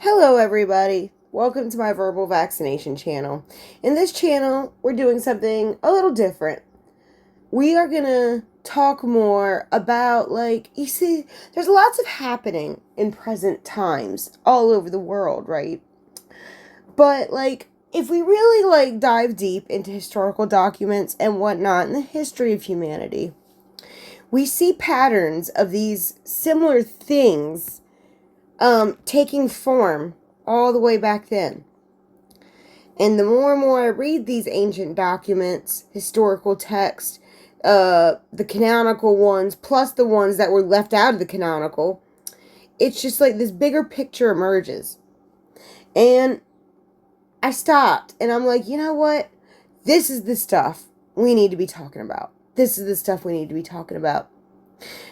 Hello, everybody. Welcome to my verbal vaccination channel. In this channel, we're doing something a little different. We are going to talk more about, you see, there's lots of happening in present times all over the world, right? But, if we really, dive deep into historical documents and whatnot in the history of humanity, we see patterns of these similar things taking form all the way back then. And the more and more I read these ancient documents, historical texts, the canonical ones, plus the ones that were left out of the canonical, it's just like this bigger picture emerges. And I stopped and I'm like, you know what? This is the stuff we need to be talking about. This is the stuff we need to be talking about.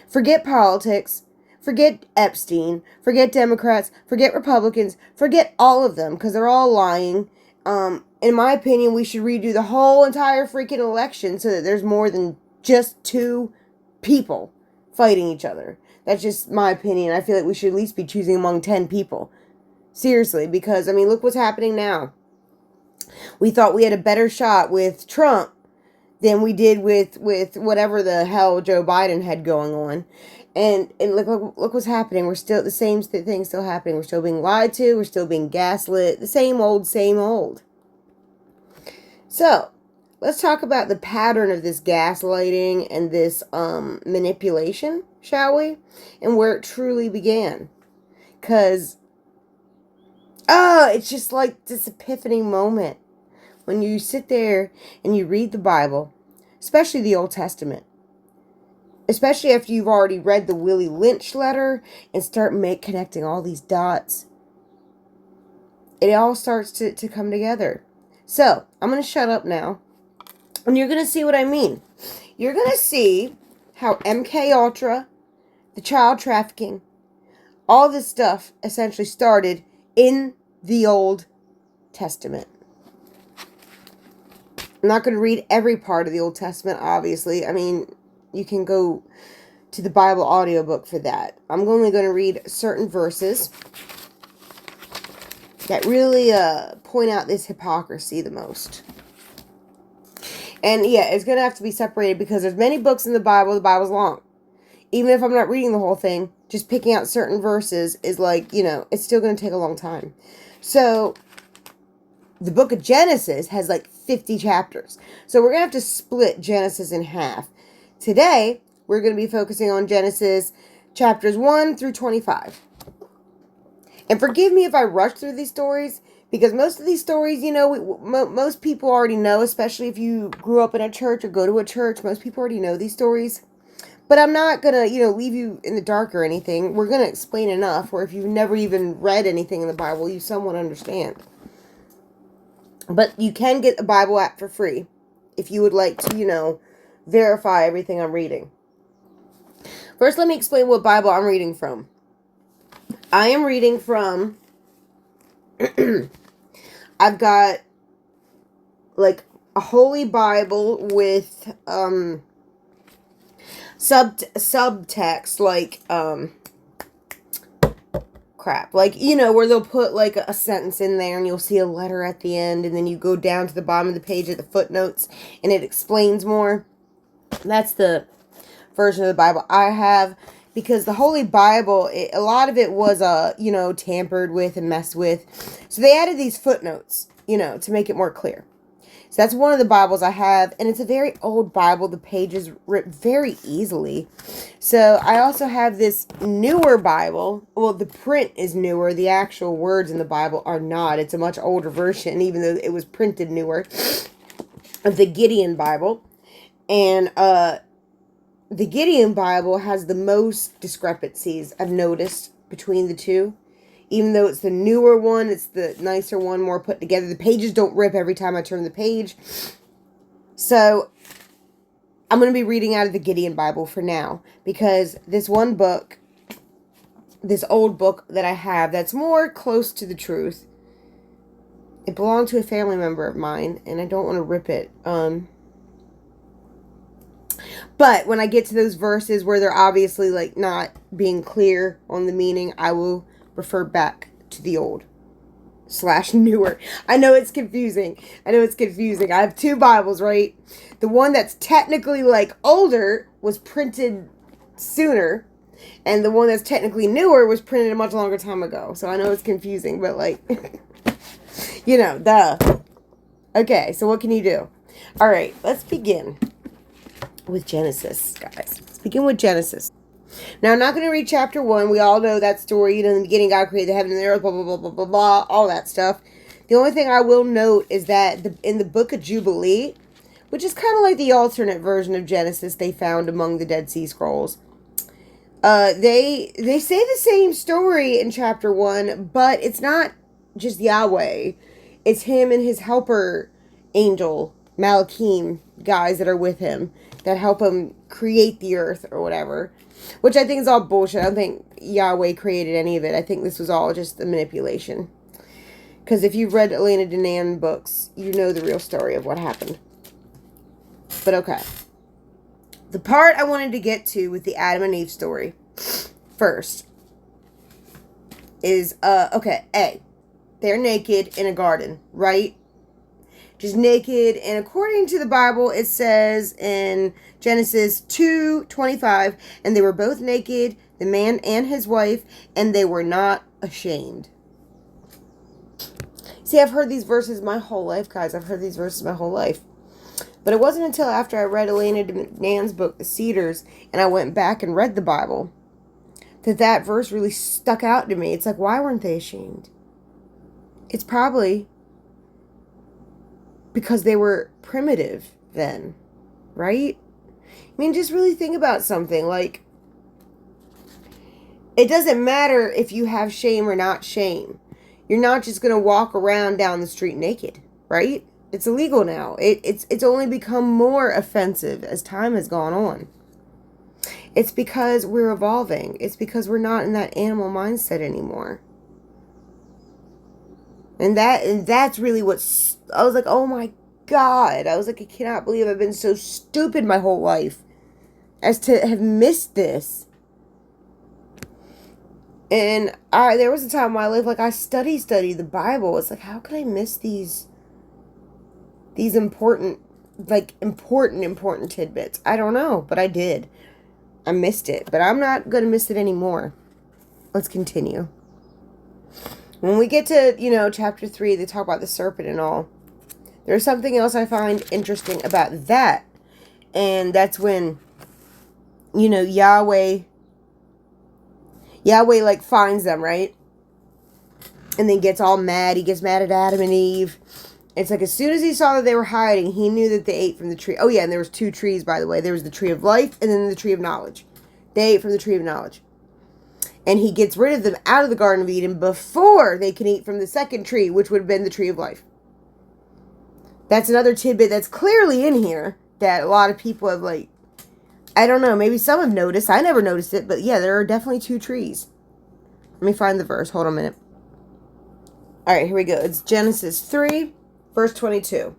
Forget politics. Forget Epstein, forget Democrats, forget Republicans, forget all of them, because they're all lying. In my opinion, we should redo the whole entire freaking election so that there's more than just two people fighting each other. That's just my opinion. I feel like we should at least be choosing among 10 people. Seriously, because, look what's happening now. We thought we had a better shot with Trump than we did with whatever the hell Joe Biden had going on. And look what's happening. We're still, the same thing still happening. We're still being lied to. We're still being gaslit. The same old, same old. So, let's talk about the pattern of this gaslighting and this manipulation, shall we? And where it truly began. Because, it's just like this epiphany moment. When you sit there and you read the Bible, especially the Old Testament, especially after you've already read the Willie Lynch letter and start connecting all these dots, it all starts to come together. So, I'm going to shut up now, and you're going to see what I mean. You're going to see how MK Ultra, the child trafficking, all this stuff essentially started in the Old Testament. I'm not going to read every part of the Old Testament, obviously. You can go to the Bible audiobook for that. I'm only going to read certain verses that really point out this hypocrisy the most. And yeah, it's going to have to be separated because there's many books in the Bible's long. Even if I'm not reading the whole thing, just picking out certain verses is it's still going to take a long time. So, the book of Genesis has 50 chapters. So we're going to have to split Genesis in half. Today, we're going to be focusing on Genesis chapters 1 through 25. And forgive me if I rush through these stories, because most of these stories, most people already know, especially if you grew up in a church or go to a church, most people already know these stories. But I'm not going to, leave you in the dark or anything. We're going to explain enough, or if you've never even read anything in the Bible, you somewhat understand. But you can get a Bible app for free if you would like to, verify everything I'm reading. First, let me explain what Bible I'm reading from. I am reading from, I've got, a Holy Bible with, subtext, crap. Where they'll put, a sentence in there and you'll see a letter at the end, and then you go down to the bottom of the page at the footnotes, and it explains more. That's the version of the Bible I have, because the Holy Bible, a lot of it was, tampered with and messed with. So they added these footnotes, to make it more clear. So that's one of the Bibles I have, and it's a very old Bible. The pages rip very easily. So I also have this newer Bible. Well, the print is newer. The actual words in the Bible are not. It's a much older version, even though it was printed newer, of the Gideon Bible. And the Gideon Bible has the most discrepancies I've noticed between the two. Even though it's the newer one, it's the nicer one, more put together. The pages don't rip every time I turn the page. So, I'm going to be reading out of the Gideon Bible for now. Because this one book, this old book that I have, that's more close to the truth. It belonged to a family member of mine, and I don't want to rip it. But when I get to those verses where they're obviously, not being clear on the meaning, I will refer back to the old / newer. I know it's confusing. I have 2 Bibles, right? The one that's technically like older was printed sooner, and the one that's technically newer was printed a much longer time ago. So I know it's confusing, but like, duh. Okay, so what can you do? All right, let's begin with Genesis, guys. Let's begin with Genesis. Now, I'm not going to read chapter 1. We all know that story. In the beginning, God created the heaven and the earth, blah, blah, blah, blah, blah, blah, all that stuff. The only thing I will note is that in the book of Jubilee, which is kind of like the alternate version of Genesis they found among the Dead Sea Scrolls, they say the same story in chapter 1, but it's not just Yahweh. It's him and his helper angel, Malachim, guys that are with him, that help him create the earth or whatever. Which I think is all bullshit. I don't think Yahweh created any of it. I think this was all just a manipulation. Because if you've read Elena Danaan books, you know the real story of what happened. But okay. The part I wanted to get to with the Adam and Eve story first is, A. They're naked in a garden, right? Just naked, and according to the Bible, it says in Genesis 2:25, and they were both naked, the man and his wife, and they were not ashamed. See, I've heard these verses my whole life, guys. I've heard these verses my whole life. But it wasn't until after I read Elena Danaan's book, The Cedars, and I went back and read the Bible, that verse really stuck out to me. It's like, why weren't they ashamed? It's probably because they were primitive then, right? I mean, just really think about something. Like, it doesn't matter if you have shame or not shame. You're not just going to walk around down the street naked, right? It's illegal now. It's only become more offensive as time has gone on. It's because we're evolving. It's because we're not in that animal mindset anymore. And that's really what I was like, oh my God. I was like, I cannot believe I've been so stupid my whole life as to have missed this. And there was a time in my life, like, I studied the Bible. It's like, how could I miss these important tidbits? I don't know, but I did. I missed it, but I'm not going to miss it anymore. Let's continue. When we get to, chapter 3, they talk about the serpent and all. There's something else I find interesting about that. And that's when, Yahweh finds them, right? And then gets all mad. He gets mad at Adam and Eve. It's like, as soon as he saw that they were hiding, he knew that they ate from the tree. Oh, yeah, and there was 2 trees, by the way. There was the tree of life and then the tree of knowledge. They ate from the tree of knowledge. And he gets rid of them out of the Garden of Eden before they can eat from the second tree, which would have been the tree of life. That's another tidbit that's clearly in here that a lot of people have, I don't know, maybe some have noticed. I never noticed it, but yeah, there are definitely 2 trees. Let me find the verse. Hold on a minute. All right, here we go. It's Genesis 3, verse 22.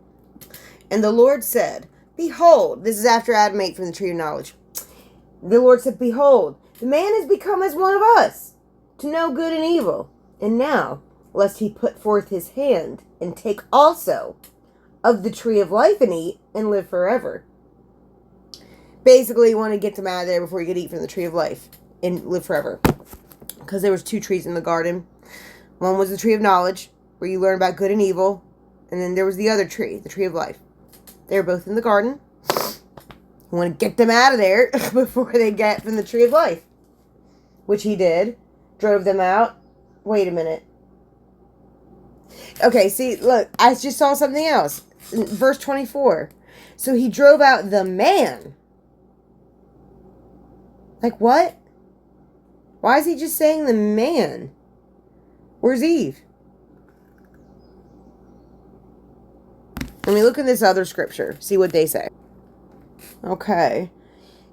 And the Lord said, behold, this is after Adam ate from the tree of knowledge. The Lord said, behold, the man has become as one of us, to know good and evil. And now, lest he put forth his hand, and take also of the tree of life and eat, and live forever. Basically, you want to get them out of there before you could eat from the tree of life, and live forever. Because there was 2 trees in the garden. One was the tree of knowledge, where you learn about good and evil. And then there was the other tree, the tree of life. They were both in the garden. You want to get them out of there before they get from the tree of life. Which he did. Drove them out. Wait a minute. Okay, see, look, I just saw something else. Verse 24. So he drove out the man. Like, what? Why is he just saying the man? Where's Eve? Let me look at this other scripture. See what they say. Okay.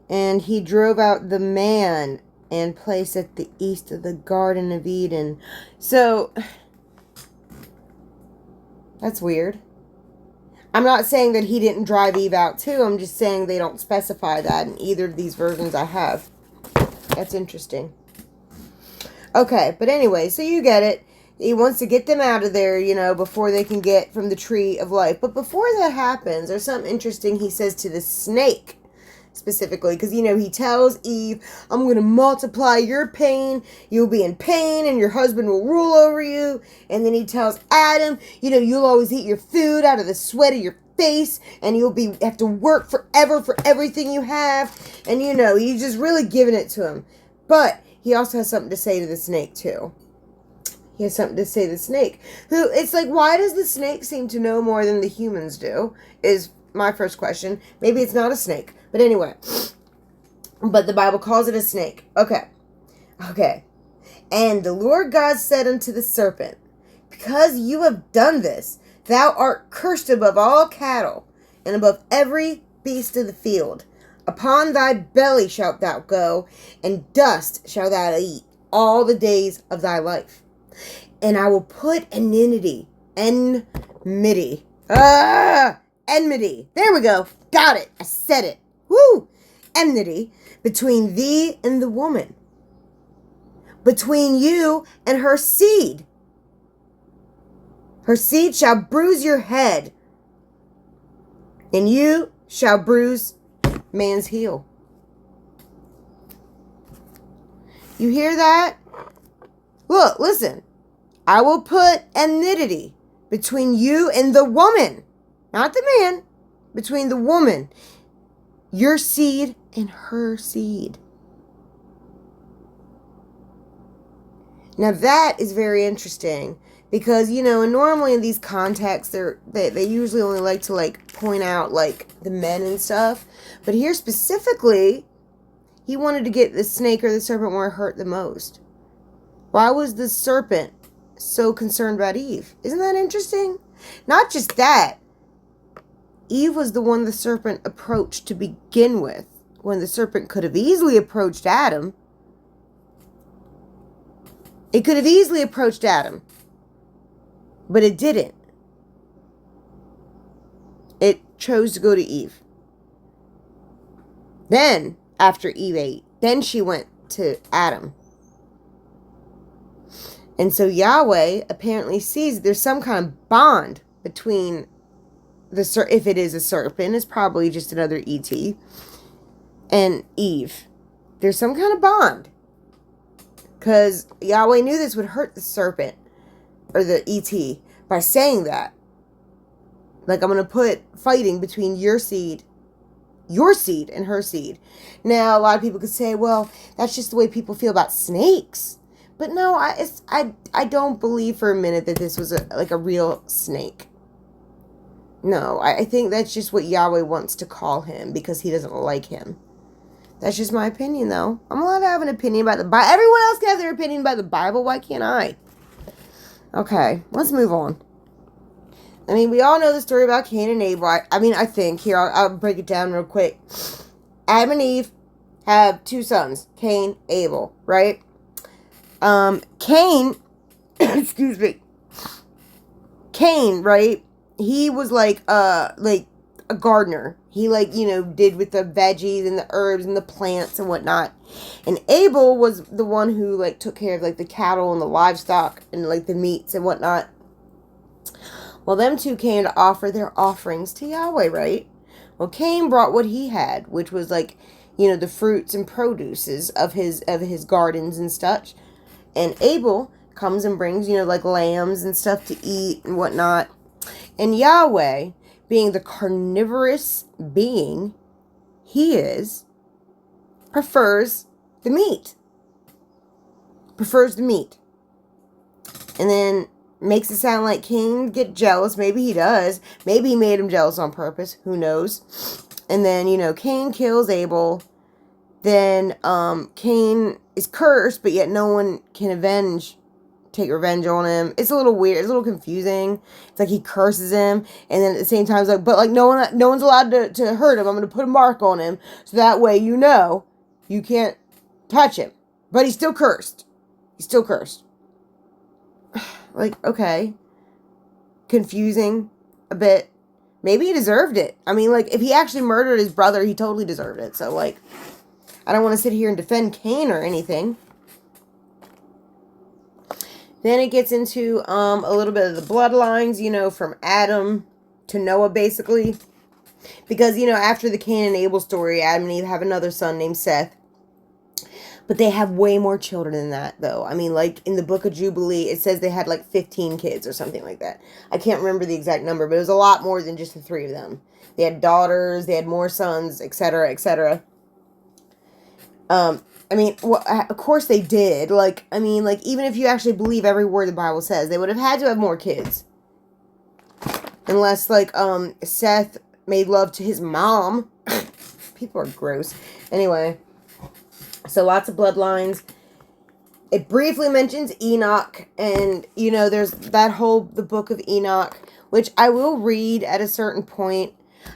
And he drove out the man and placed at the east of the Garden of Eden. So, that's weird. I'm not saying that he didn't drive Eve out too. I'm just saying they don't specify that in either of these versions I have. That's interesting. Okay, but anyway, so you get it. He wants to get them out of there, before they can get from the tree of life. But before that happens, there's something interesting he says to the snake. Specifically, because he tells Eve, I'm going to multiply your pain, you'll be in pain, and your husband will rule over you. And then he tells Adam, you'll always eat your food out of the sweat of your face, and you'll have to work forever for everything you have. And he's just really giving it to him. But he also has something to say to the snake too. He has something to say to the snake, who, it's like, why does the snake seem to know more than the humans do, is my first question. Maybe it's not a snake. But anyway, but the Bible calls it a snake. Okay. And the Lord God said unto the serpent, because you have done this, thou art cursed above all cattle, and above every beast of the field. Upon thy belly shalt thou go, and dust shalt thou eat all the days of thy life. And I will put enmity. Enmity. There we go. Got it. I said it. Woo! Enmity between thee and the woman, between you and her seed. Her seed shall bruise your head, and you shall bruise man's heel. You hear that? Look, listen. I will put enmity between you and the woman, not the man, between the woman, your seed and her seed. Now that is very interesting because, and normally in these contexts, they usually only like to point out the men and stuff. But here specifically, he wanted to get the snake or the serpent where it hurt the most. Why was the serpent so concerned about Eve? Isn't that interesting? Not just that. Eve was the one the serpent approached to begin with, when the serpent could have easily approached Adam. It could have easily approached Adam, but it didn't. It chose to go to Eve. Then, after Eve ate, then she went to Adam. And so Yahweh apparently sees there's some kind of bond between if it is a serpent, it's probably just another ET, and Eve. There's some kind of bond. Because Yahweh knew this would hurt the serpent, or the ET, by saying that. I'm going to put fighting between your seed and her seed. Now, a lot of people could say, well, that's just the way people feel about snakes. But no, I don't believe for a minute that this was a real snake. No, I think that's just what Yahweh wants to call him because he doesn't like him. That's just my opinion, though. I'm allowed to have an opinion about the Bible. Everyone else can have their opinion about the Bible. Why can't I? Okay, let's move on. We all know the story about Cain and Abel. I think. Here, I'll break it down real quick. Adam and Eve have two sons, Cain, Abel, right? Cain, excuse me. Cain, right? He was a gardener. He did with the veggies and the herbs and the plants and whatnot. And Abel was the one who took care of the cattle and the livestock and the meats and whatnot. Well, them two came to offer their offerings to Yahweh, right? Well, Cain brought what he had, which was the fruits and produces of his gardens and such. And Abel comes and brings, lambs and stuff to eat and whatnot. And Yahweh, being the carnivorous being he is, prefers the meat. And then makes it sound like Cain get jealous. Maybe he does. Maybe he made him jealous on purpose. Who knows? And then, Cain kills Abel. Then Cain is cursed, but yet no one can take revenge on him. It's a little weird. It's a little confusing. It's he curses him, and then at the same time it's but no one's allowed to hurt him. I'm going to put a mark on him, so that way you can't touch him. But he's still cursed. Okay. Confusing a bit. Maybe he deserved it. If he actually murdered his brother, he totally deserved it. So, I don't want to sit here and defend Cain or anything. Then it gets into a little bit of the bloodlines, from Adam to Noah, basically. Because, after the Cain and Abel story, Adam and Eve have another son named Seth. But they have way more children than that, though. I mean, like, in the Book of Jubilee, it says they had, like, 15 kids or something like that. I can't remember the exact number, but it was a lot more than just the 3 of them. They had daughters, they had more sons, etc., etc. I mean, well, of course they did. Like, I mean, like, even if you actually believe every word the Bible says, they would have had to have more kids. Unless, like, Seth made love to his mom. People are gross. Anyway, so lots of bloodlines. It briefly mentions Enoch, and, there's the book of Enoch, which I will read at a certain point.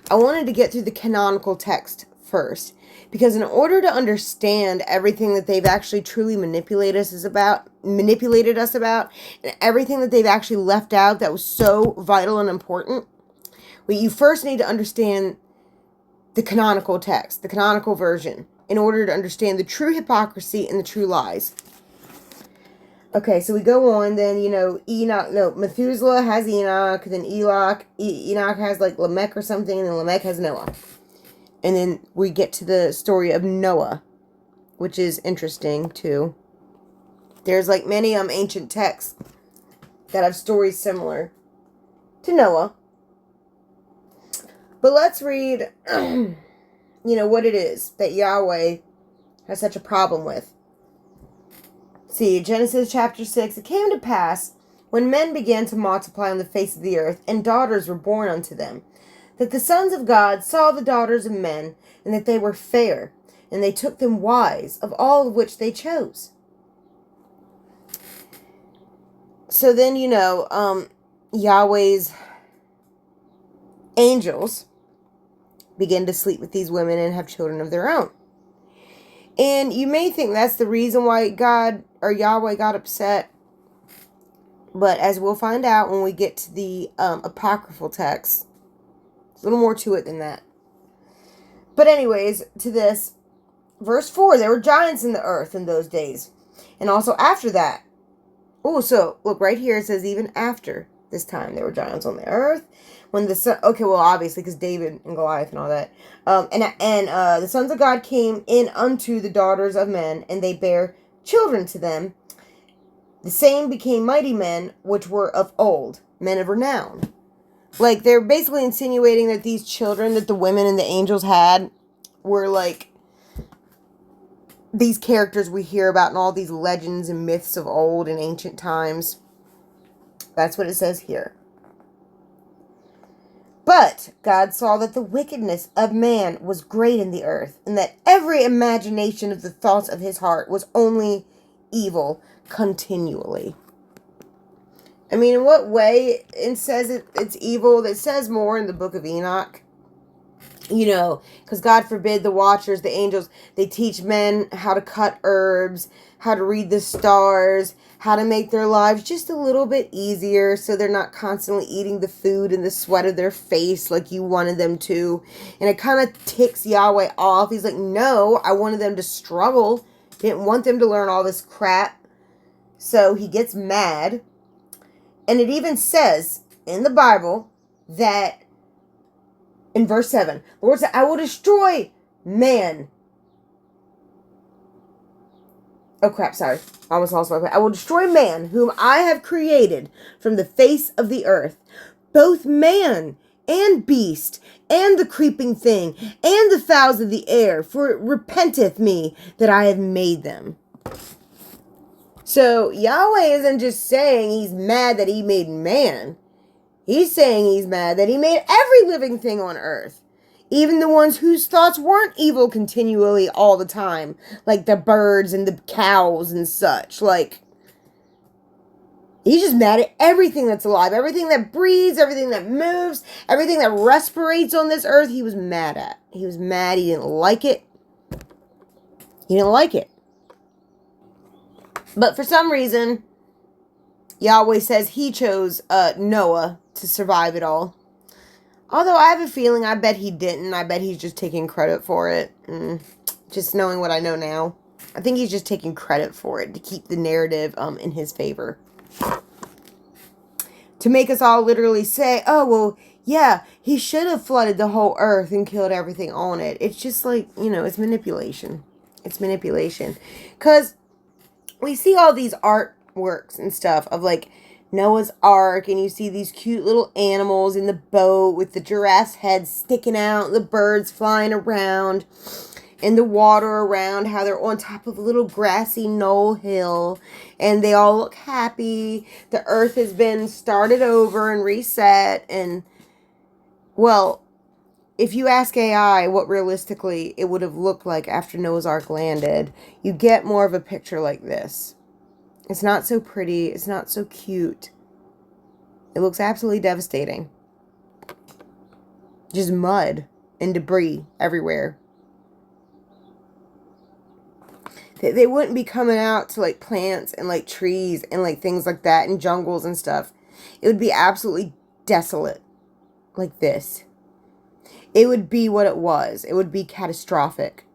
I wanted to get through the canonical text first, because in order to understand everything that they've actually truly manipulated us about, and everything that they've actually left out that was so vital and important, you first need to understand the canonical text, the canonical version, in order to understand the true hypocrisy and the true lies. Okay, so we go on, then, Methuselah has Enoch, then Enoch has, like, Lamech or something, and then Lamech has Noah. And then we get to the story of Noah, which is interesting, too. There's, like, many ancient texts that have stories similar to Noah. But let's read, what it is that Yahweh has such a problem with. See, Genesis chapter 6, it came to pass, when men began to multiply on the face of the earth, and daughters were born unto them, that the sons of God saw the daughters of men, and that they were fair, and they took them wives, of all of which they chose. So then, Yahweh's angels begin to sleep with these women and have children of their own. And you may think that's the reason why Yahweh got upset. But as we'll find out when we get to the apocryphal text, there's a little more to it than that. But anyways, to this, verse 4, there were giants in the earth in those days. And also after that. Oh, so look right here, it says even after this time there were giants on the earth. When the son, okay, well, obviously, because David and Goliath and all that. And the sons of God came in unto the daughters of men, and they bare children to them. The same became mighty men, which were of old, men of renown. Like, they're basically insinuating that these children that the women and the angels had were, like, these characters we hear about in all these legends and myths of old and ancient times. That's what it says here. But God saw that the wickedness of man was great in the earth, and that every imagination of the thoughts of his heart was only evil continually. I mean, in what way it says it's evil? It says more in the book of Enoch. Because God forbid the watchers, the angels, they teach men how to cut herbs, how to read the stars, how to make their lives just a little bit easier so they're not constantly eating the food and the sweat of their face like you wanted them to. And it kind of ticks Yahweh off. He's like, no, I wanted them to struggle. Didn't want them to learn all this crap. So he gets mad. And it even says in the Bible that in verse 7, the Lord said, I will destroy man. Oh crap, sorry. I almost lost my place. I will destroy man, whom I have created from the face of the earth, both man and beast, and the creeping thing, and the fowls of the air, for it repenteth me that I have made them. So Yahweh isn't just saying he's mad that he made man. He's saying he's mad that he made every living thing on earth. Even the ones whose thoughts weren't evil continually all the time. Like the birds and the cows and such. Like, he's just mad at everything that's alive. Everything that breathes, everything that moves, everything that respirates on this earth, he was mad at. He was mad. He didn't like it. He didn't like it. But for some reason, Yahweh says he chose Noah to survive it all. Although I have a feeling I bet he didn't. I bet he's just taking credit for it. Just knowing what I know now. I think he's just taking credit for it to keep the narrative in his favor. To make us all literally say, oh, well, yeah, he should have flooded the whole earth and killed everything on it. It's just like, it's manipulation. It's manipulation. Because we see all these artworks and stuff of like Noah's Ark, and you see these cute little animals in the boat with the giraffe's head sticking out, the birds flying around, and the water around, how they're on top of a little grassy knoll hill, and they all look happy. The earth has been started over and reset, and, well, if you ask AI what realistically it would have looked like after Noah's Ark landed, you get more of a picture like this. It's not so pretty. It's not so cute. It looks absolutely devastating. Just mud and debris everywhere. They wouldn't be coming out to like plants and like trees and like things like that and jungles and stuff. It would be absolutely desolate like this. It would be what it was. It would be catastrophic.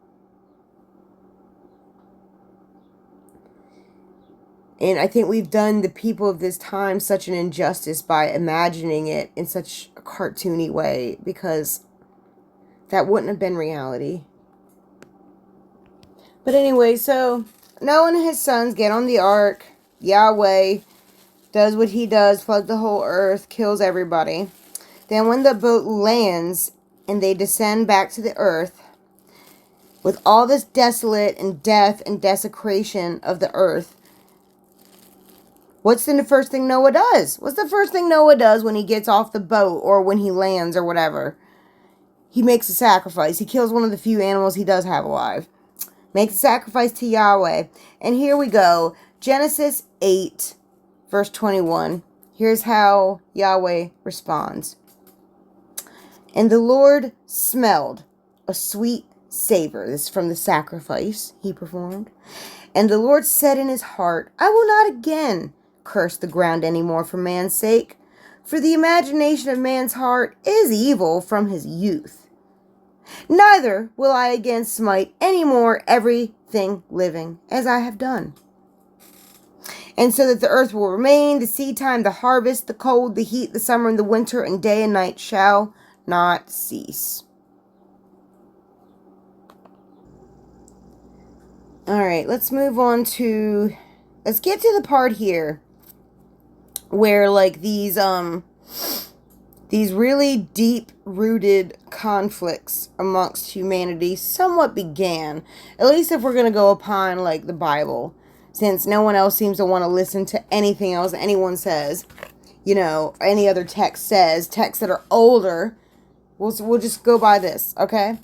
And I think we've done the people of this time such an injustice by imagining it in such a cartoony way, because that wouldn't have been reality. But anyway, so Noah and his sons get on the ark. Yahweh does what he does, floods the whole earth, kills everybody. Then when the boat lands and they descend back to the earth, with all this desolate and death and desecration of the earth, what's the first thing Noah does? What's the first thing Noah does when he gets off the boat or when he lands or whatever? He makes a sacrifice. He kills one of the few animals he does have alive. Makes a sacrifice to Yahweh. And here we go. Genesis 8, verse 21. Here's how Yahweh responds. And the Lord smelled a sweet savor. This is from the sacrifice he performed. And the Lord said in his heart, I will not again curse the ground anymore for man's sake, for the imagination of man's heart is evil from his youth. Neither will I again smite any more everything living, as I have done. And so that the earth will remain, the seed time, the harvest, the cold, the heat, the summer, and the winter, and day and night shall not cease. Alright, let's move on to, let's get to the part here where like these really deep-rooted conflicts amongst humanity somewhat began. At least if we're going to go upon like the Bible, since no one else seems to want to listen to anything else anyone says, any other text says, texts that are older, we'll just go by this, okay?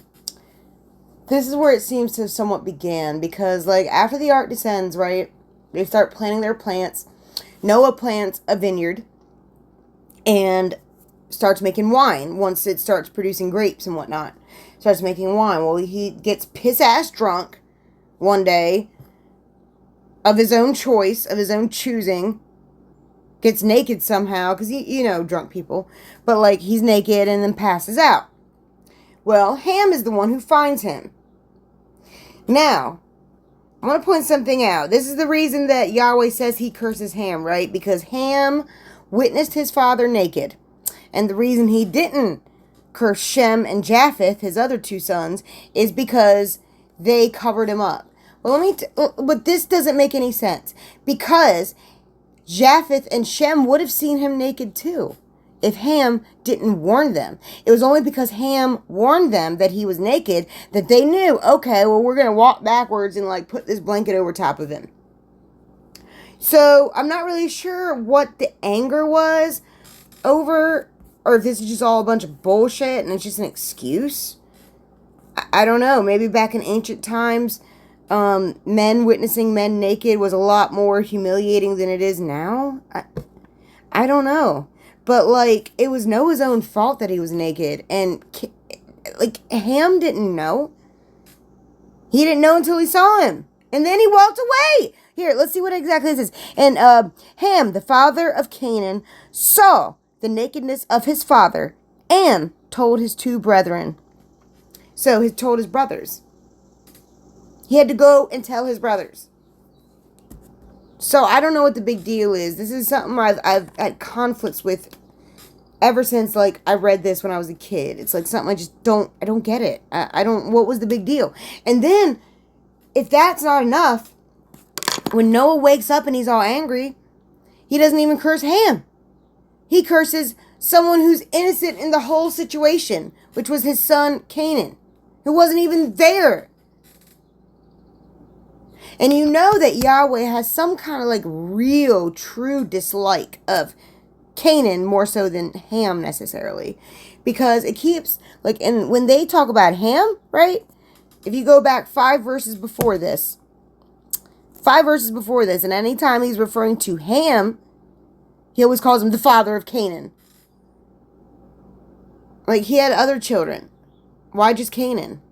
This is where it seems to have somewhat began, because like after the ark descends, right, they start planting their plants. Noah plants a vineyard and starts making wine once it starts producing grapes and whatnot. Starts making wine. Well, he gets piss-ass drunk one day of his own choice, of his own choosing. Gets naked somehow, because, drunk people. But, like, he's naked and then passes out. Well, Ham is the one who finds him. Now, I want to point something out. This is the reason that Yahweh says he curses Ham, right? Because Ham witnessed his father naked. And the reason he didn't curse Shem and Japheth, his other two sons, is because they covered him up. Well, but this doesn't make any sense. Because Japheth and Shem would have seen him naked too, if Ham didn't warn them. It was only because Ham warned them that he was naked that they knew, okay, well, we're going to walk backwards and like put this blanket over top of him. So I'm not really sure what the anger was over, or if this is just all a bunch of bullshit and it's just an excuse. I don't know. Maybe back in ancient times, men witnessing men naked was a lot more humiliating than it is now. I don't know. But, like, it was Noah's own fault that he was naked. And, like, Ham didn't know. He didn't know until he saw him. And then he walked away. Here, let's see what exactly this is. And Ham, the father of Canaan, saw the nakedness of his father and told his two brethren. So he told his brothers. He had to go and tell his brothers. So I don't know what the big deal is. This is something I've had conflicts with ever since, like, I read this when I was a kid. It's like something I don't get it. I don't, what was the big deal? And then, if that's not enough, when Noah wakes up and he's all angry, he doesn't even curse Ham. He curses someone who's innocent in the whole situation, which was his son Canaan, who wasn't even there. And you know that Yahweh has some kind of like real, true dislike of Canaan more so than Ham necessarily. Because it keeps, like, and when they talk about Ham, right? If you go back 5 verses before this, and anytime he's referring to Ham, he always calls him the father of Canaan. Like, he had other children. Why just Canaan?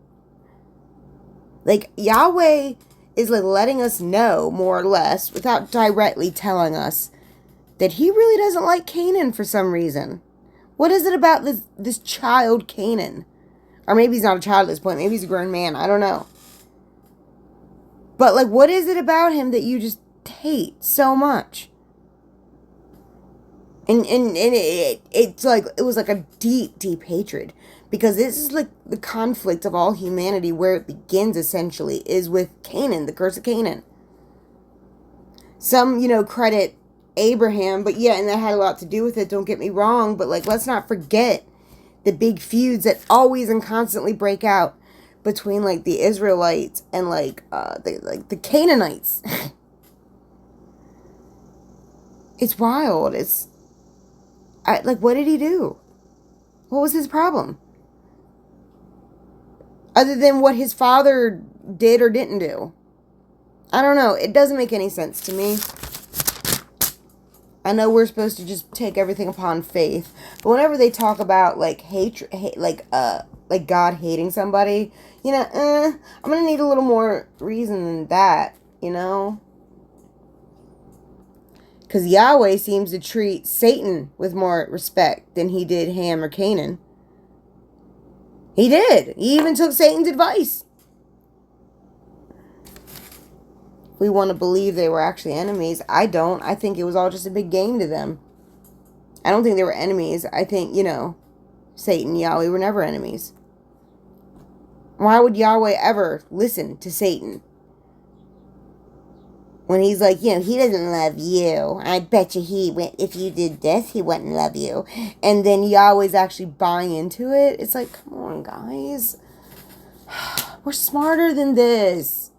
Like, Yahweh is like letting us know, more or less, without directly telling us, that he really doesn't like Canaan for some reason. What is it about this child Canaan? Or maybe he's not a child at this point. Maybe he's a grown man. I don't know. But, like, what is it about him that you just hate so much? And it's like, it was like a deep, deep hatred. Because this is like the conflict of all humanity, where it begins essentially is with Canaan, the curse of Canaan. Some, credit Abraham, but yeah, and that had a lot to do with it, don't get me wrong, but like, let's not forget the big feuds that always and constantly break out between like the Israelites and the Canaanites. It's wild. What did he do? What was his problem? Other than what his father did or didn't do. I don't know. It doesn't make any sense to me. I know we're supposed to just take everything upon faith, but whenever they talk about like hatred, like God hating somebody, I'm gonna need a little more reason than that, Because Yahweh seems to treat Satan with more respect than he did Ham or Canaan. He did. He even took Satan's advice. We want to believe they were actually enemies. I don't. I think it was all just a big game to them. I don't think they were enemies. I think, Satan, Yahweh were never enemies. Why would Yahweh ever listen to Satan? When he's like, he doesn't love you. I bet you if you did this, he wouldn't love you. And then Yahweh's actually buying into it. It's like, come on, guys. We're smarter than this.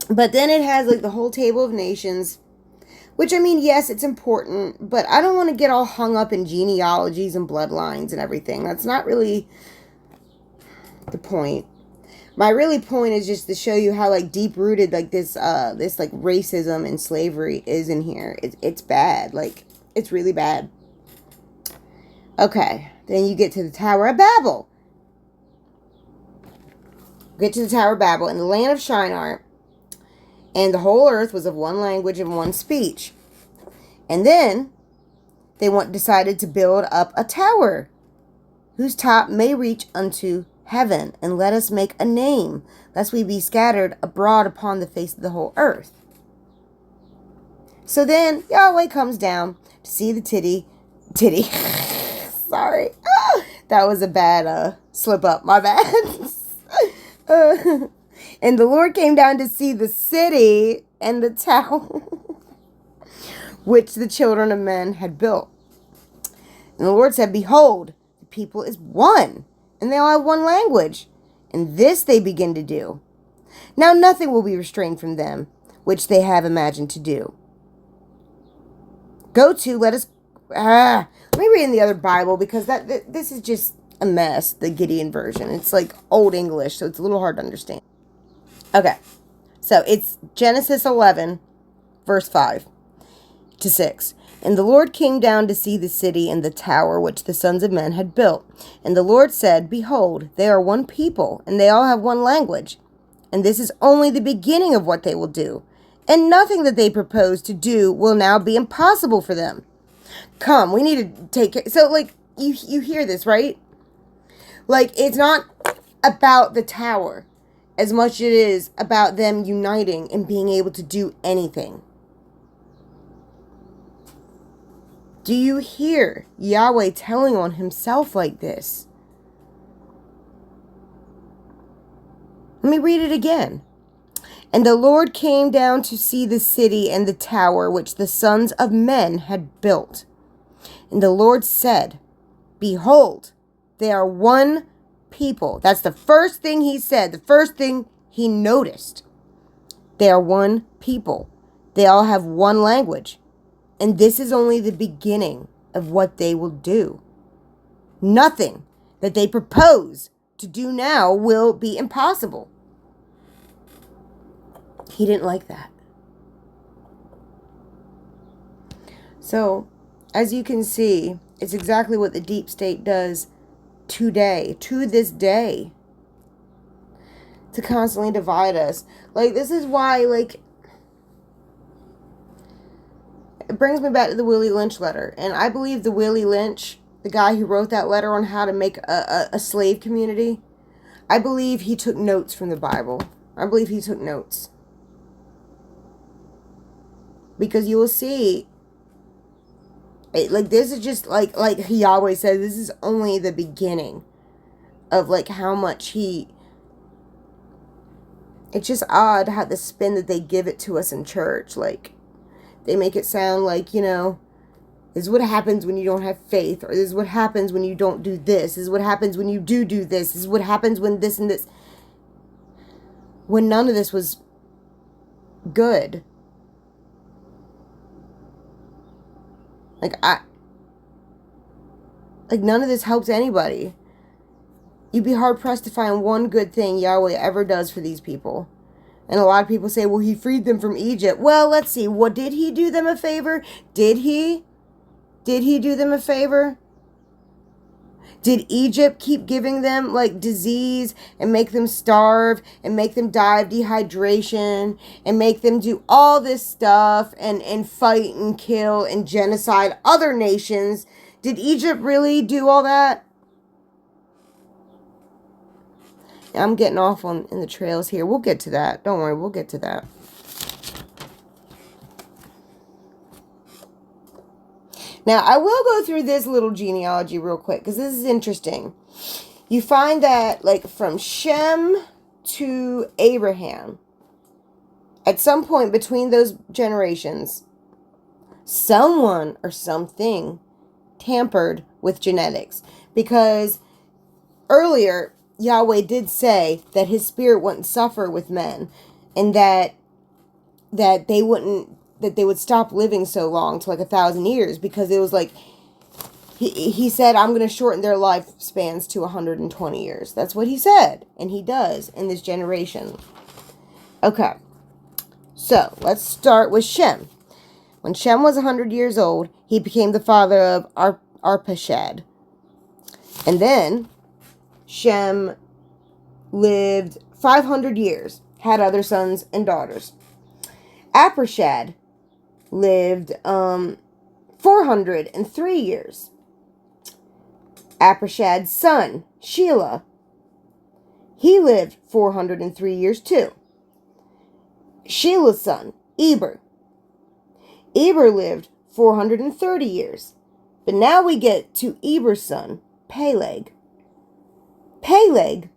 But then it has like the whole table of nations. Which, I mean, yes, it's important. But I don't want to get all hung up in genealogies and bloodlines and everything. That's not really the point. My really point is just to show you how like deep rooted like this like racism and slavery is in here. It's bad. Like, it's really bad. Okay, then you get to the Tower of Babel. Get to the Tower of Babel in the land of Shinar, and the whole earth was of one language and one speech. And then they decided to build up a tower whose top may reach unto heaven, and let us make a name, lest we be scattered abroad upon the face of the whole earth. So then Yahweh comes down to see the titty. Sorry. That was a bad slip up. My bad. And the Lord came down to see the city and the tower which the children of men had built. And the Lord said, behold, the people is one, and they all have one language, and this they begin to do. Now nothing will be restrained from them, which they have imagined to do. Let me read in the other Bible, because this is just a mess, the Gideon version. It's like Old English, so it's a little hard to understand. Okay, so it's Genesis 11, verse 5 to 6. And the Lord came down to see the city and the tower which the sons of men had built. And the Lord said, behold, they are one people, and they all have one language. And this is only the beginning of what they will do. And nothing that they propose to do will now be impossible for them. Come, we need to take it. So, like, you hear this, right? Like, it's not about the tower. as much as it is about them uniting and being able to do anything. Do you hear Yahweh telling on himself like this? Let me read it again. And the Lord came down to see the city and the tower which the sons of men had built. And the Lord said, Behold, they are one people. That's the first thing he said, the first thing he noticed. They are one people. They all have one language. And this is only the beginning of what they will do. Nothing that they propose to do now will be impossible. He didn't like that. So, as you can see, it's exactly what the deep state does today, to this day, to constantly divide us. Like, this is why, like, it brings me back to the Willie Lynch letter. And I believe the Willie Lynch, the guy who wrote that letter on how to make a slave community, I believe he took notes from the Bible. I believe he took notes. Because you will see, like, this is just, like Yahweh said, this is only the beginning of, like, how much it's just odd how the spin that they give it to us in church. Like, they make it sound like, you know, this is what happens when you don't have faith, or this is what happens when you don't do this, this is what happens when you do this, this is what happens when this and this. When none of this was good. Like, none of this helps anybody. You'd be hard-pressed to find one good thing Yahweh ever does for these people. And a lot of people say, well, he freed them from Egypt. Well, let's see. What, did he do them a favor? Did he? Did he do them a favor? Did Egypt keep giving them, like, disease and make them starve and make them die of dehydration and make them do all this stuff and fight and kill and genocide other nations? Did Egypt really do all that? I'm getting off in the trails here. We'll get to that. Don't worry, we'll get to that. Now, I will go through this little genealogy real quick, because this is interesting. You find that, like, from Shem to Abraham, at some point between those generations, someone or something tampered with genetics. Because earlier, Yahweh did say that his spirit wouldn't suffer with men, and that they would stop living so long, to like 1,000 years, because it was like, he said, I'm going to shorten their lifespans to 120 years. That's what he said, and he does in this generation. Okay, so let's start with Shem. When Shem was 100 years old, he became the father of Arpachshad. And then Shem lived 500 years, had other sons and daughters. Arpachshad lived 403 years. Arpachshad's son, Shelah, he lived 403 years too. Shelah's son, Eber lived 430 years. But now we get to Eber's son, Peleg. Peleg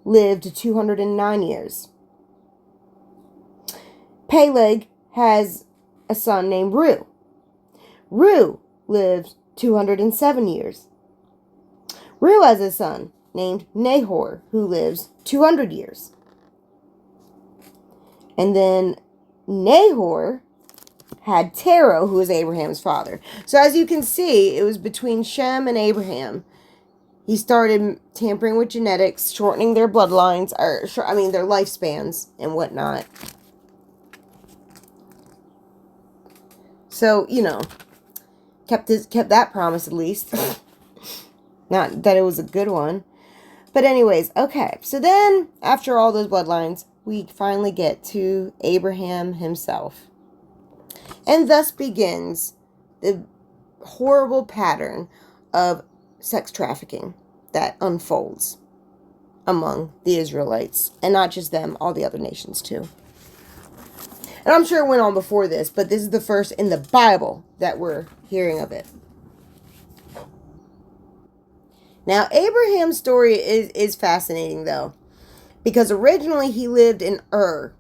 lived 209 years. Peleg has a son named Reu. Reu lived 207 years. Reu has a son named Nahor, who lives 200 years. And then Nahor had Terah, who was Abraham's father. So as you can see, it was between Shem and Abraham. He started tampering with genetics, shortening their bloodlines, their lifespans and whatnot. So, you know, kept that promise at least. Not that it was a good one. But anyways, okay. So then, after all those bloodlines, we finally get to Abraham himself. And thus begins the horrible pattern of sex trafficking that unfolds. among the Israelites. And not just them, all the other nations too. And I'm sure it went on before this, but this is the first in the Bible that we're hearing of it. Now, Abraham's story is fascinating, though, because originally he lived in Ur.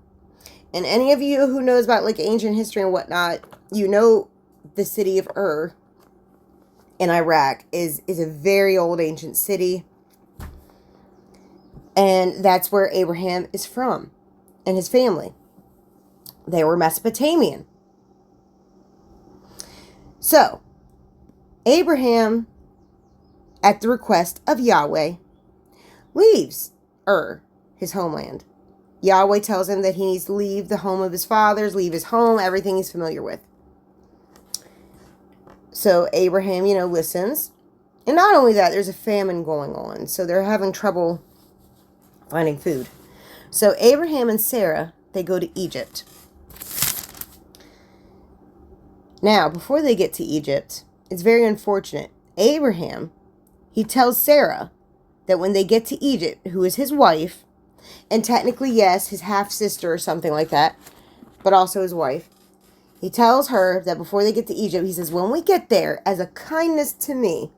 And any of you who knows about like ancient history and whatnot, you know the city of Ur in Iraq is a very old ancient city. And that's where Abraham is from and his family. They were Mesopotamian. So, Abraham, at the request of Yahweh, leaves Ur, his homeland. Yahweh tells him that he needs to leave the home of his fathers, leave his home, everything he's familiar with. So Abraham, listens. And not only that, there's a famine going on. So they're having trouble finding food. So Abraham and Sarah, they go to Egypt. Now, before they get to Egypt, it's very unfortunate. Abraham, he tells Sarah that when they get to Egypt, who is his wife, and technically, yes, his half-sister or something like that, but also his wife, he tells her that before they get to Egypt, he says, when we get there, as a kindness to me,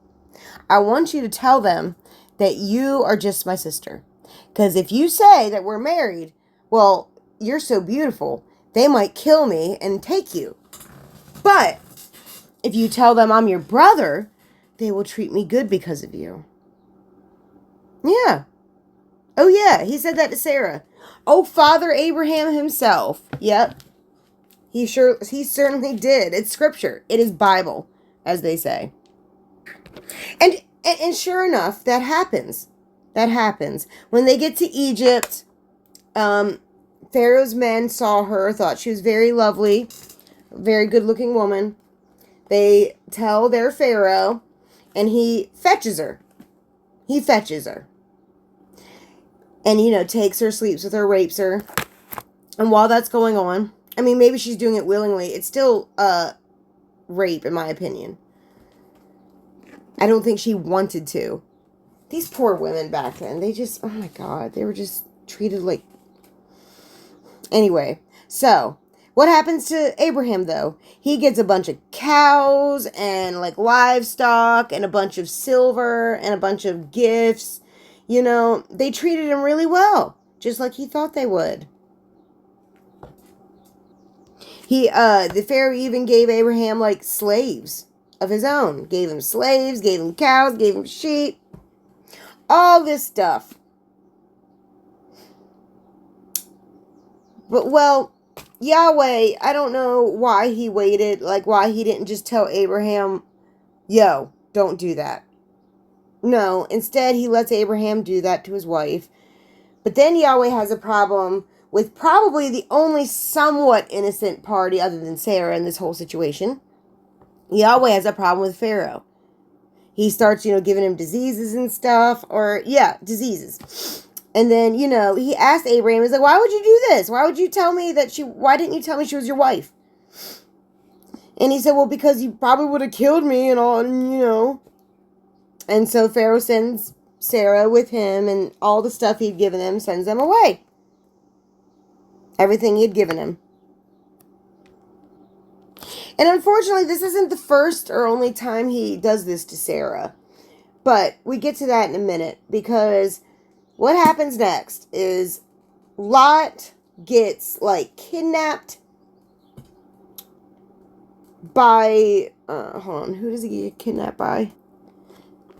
I want you to tell them that you are just my sister. Because if you say that we're married, well, you're so beautiful, they might kill me and take you. But if you tell them I'm your brother, they will treat me good because of you. Yeah. Oh, yeah. He said that to Sarah. Oh, Father Abraham himself. Yep. He certainly did. It's scripture. It is Bible, as they say. And sure enough, that happens. That happens. When they get to Egypt, Pharaoh's men saw her, thought she was very lovely, very good-looking woman. They tell their Pharaoh, and he fetches her. He fetches her. And, takes her, sleeps with her, rapes her. And while that's going on, I mean, maybe she's doing it willingly. It's still rape, in my opinion. I don't think she wanted to. These poor women back then, they just, oh my God, they were just treated like... Anyway, so, what happens to Abraham, though? He gets a bunch of cows and, like, livestock and a bunch of silver and a bunch of gifts. They treated him really well, just like he thought they would. The Pharaoh even gave Abraham, like, slaves of his own. Gave him slaves, gave him cows, gave him sheep. All this stuff. But, well, Yahweh, I don't know why he waited, like why he didn't just tell Abraham, yo, don't do that. No, instead he lets Abraham do that to his wife. But then Yahweh has a problem with probably the only somewhat innocent party other than Sarah in this whole situation. Yahweh has a problem with Pharaoh. He starts, giving him diseases and stuff, diseases. And then, he asked Abraham, he's like, why would you do this? Why didn't you tell me she was your wife? And he said, well, because you probably would have killed me and all, And so Pharaoh sends Sarah with him and all the stuff he'd given him, sends them away. Everything he'd given him. And unfortunately, this isn't the first or only time he does this to Sarah. But we get to that in a minute, because what happens next is Lot gets, like, kidnapped by, hold on, who does he get kidnapped by?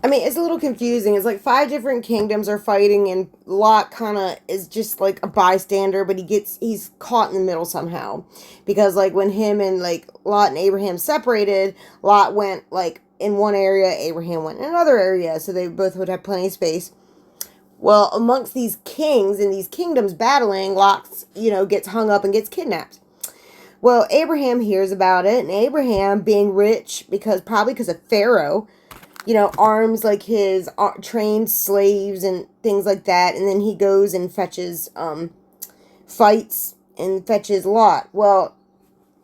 I mean, it's a little confusing. It's like 5 different kingdoms are fighting, and Lot kind of is just like a bystander, but he's caught in the middle somehow. Because, like, when him and, like, Lot and Abraham separated, Lot went, like, in one area, Abraham went in another area, so they both would have plenty of space. Well, amongst these kings and these kingdoms battling, Lot, gets hung up and gets kidnapped. Well, Abraham hears about it, and Abraham, being rich, probably because of Pharaoh, arms, like, his trained slaves and things like that. And then he goes and fetches, fights and fetches Lot. Well,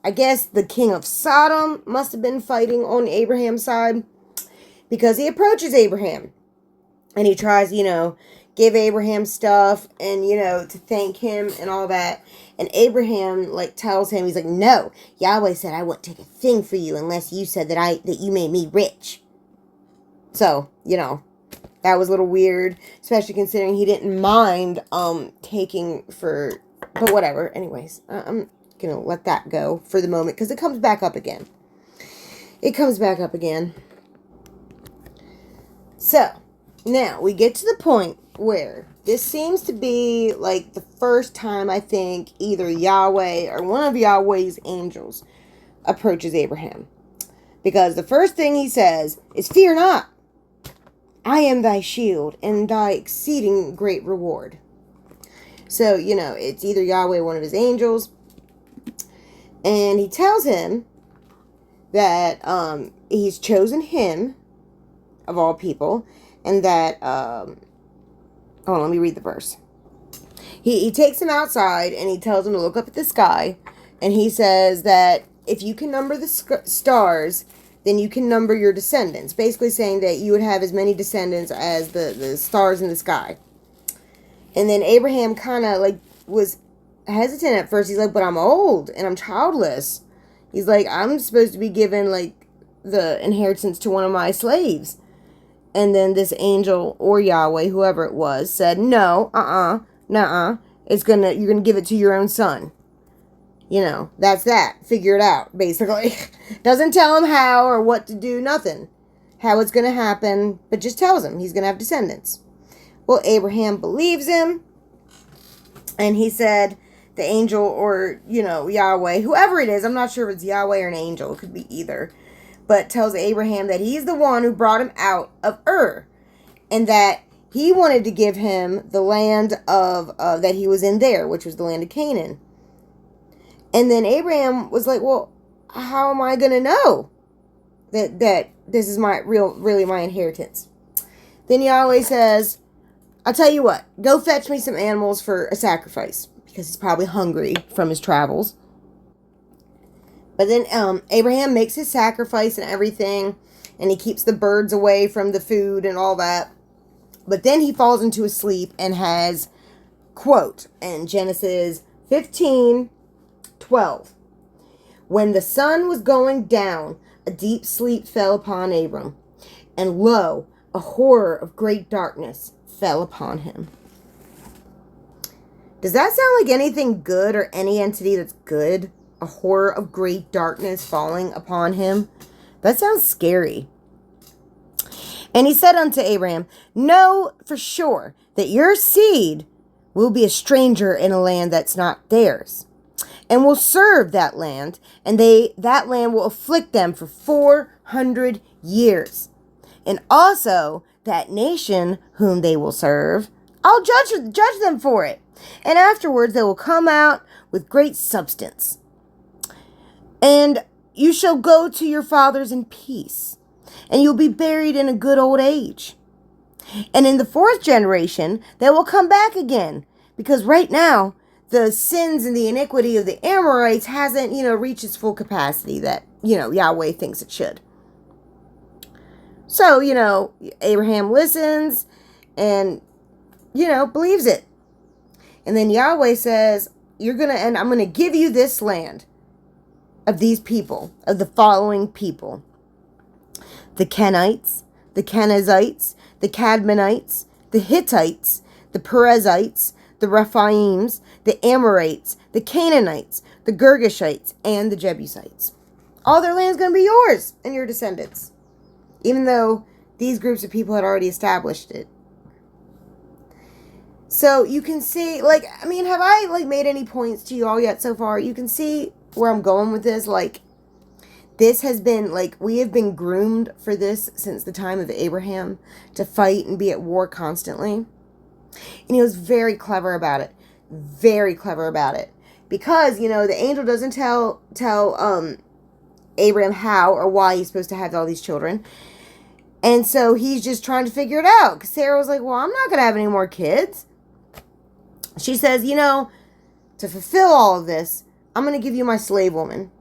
I guess the king of Sodom must have been fighting on Abraham's side, because he approaches Abraham. And he tries, give Abraham stuff and, to thank him and all that. And Abraham, tells him, he's like, no, Yahweh said I wouldn't take a thing for you unless you said that you made me rich. So, that was a little weird, especially considering he didn't mind, taking for, but whatever. Anyways, I'm gonna let that go for the moment, because it comes back up again. So, now, we get to the point where this seems to be, the first time, I think, either Yahweh or one of Yahweh's angels approaches Abraham. Because the first thing he says is, fear not, I am thy shield and thy exceeding great reward. So, it's either Yahweh or one of his angels. And he tells him that he's chosen him, of all people, and that, hold on, let me read the verse. He takes him outside, and he tells him to look up at the sky, and he says that if you can number the stars, then you can number your descendants. Basically saying that you would have as many descendants as the stars in the sky. And then Abraham kind of, was hesitant at first. He's like, but I'm old, and I'm childless. He's like, I'm supposed to be given, the inheritance to one of my slaves. And then this angel, or Yahweh, whoever it was, said, no, nuh-uh, you're gonna give it to your own son. That's that. Figure it out, basically. Doesn't tell him how or what to do, nothing. How it's gonna happen, but just tells him he's gonna have descendants. Well, Abraham believes him, and he said, the angel, or, Yahweh, whoever it is, I'm not sure if it's Yahweh or an angel, it could be either, but tells Abraham that he's the one who brought him out of Ur, and that he wanted to give him the land of that he was in there, which was the land of Canaan. And then Abraham was like, well, how am I going to know that this is really my inheritance? Then Yahweh says, I'll tell you what, go fetch me some animals for a sacrifice, because he's probably hungry from his travels. But then Abraham makes his sacrifice and everything, and he keeps the birds away from the food and all that. But then he falls into a sleep and has, quote, in Genesis 15:12, when the sun was going down, a deep sleep fell upon Abram, and lo, a horror of great darkness fell upon him. Does that sound like anything good or any entity that's good? A horror of great darkness falling upon him? That sounds scary. And he said unto Abraham, know for sure that your seed will be a stranger in a land that's not theirs, and will serve that land, and that land will afflict them for 400 years. And also that nation whom they will serve, I'll judge them for it. And afterwards they will come out with great substance. And you shall go to your fathers in peace, and you'll be buried in a good old age. And in the fourth generation, they will come back again, because right now, the sins and the iniquity of the Amorites hasn't, reached its full capacity that, Yahweh thinks it should. So, Abraham listens and, believes it. And then Yahweh says, I'm going to give you this land of these people, of the following people: the Kenites, the Kenizzites, the Cadmonites, the Hittites, the Perizzites, the Rephaims, the Amorites, the Canaanites, the Girgashites, and the Jebusites. All their land is going to be yours and your descendants, even though these groups of people had already established it. So you can see, have I, made any points to you all yet so far? You can see where I'm going with this. This has been, we have been groomed for this since the time of Abraham, to fight and be at war constantly. And he was very clever about it. Very clever about it. Because, the angel doesn't tell Abraham how or why he's supposed to have all these children. And so he's just trying to figure it out. Because Sarah was like, well, I'm not going to have any more kids. She says, to fulfill all of this, I'm going to give you my slave woman.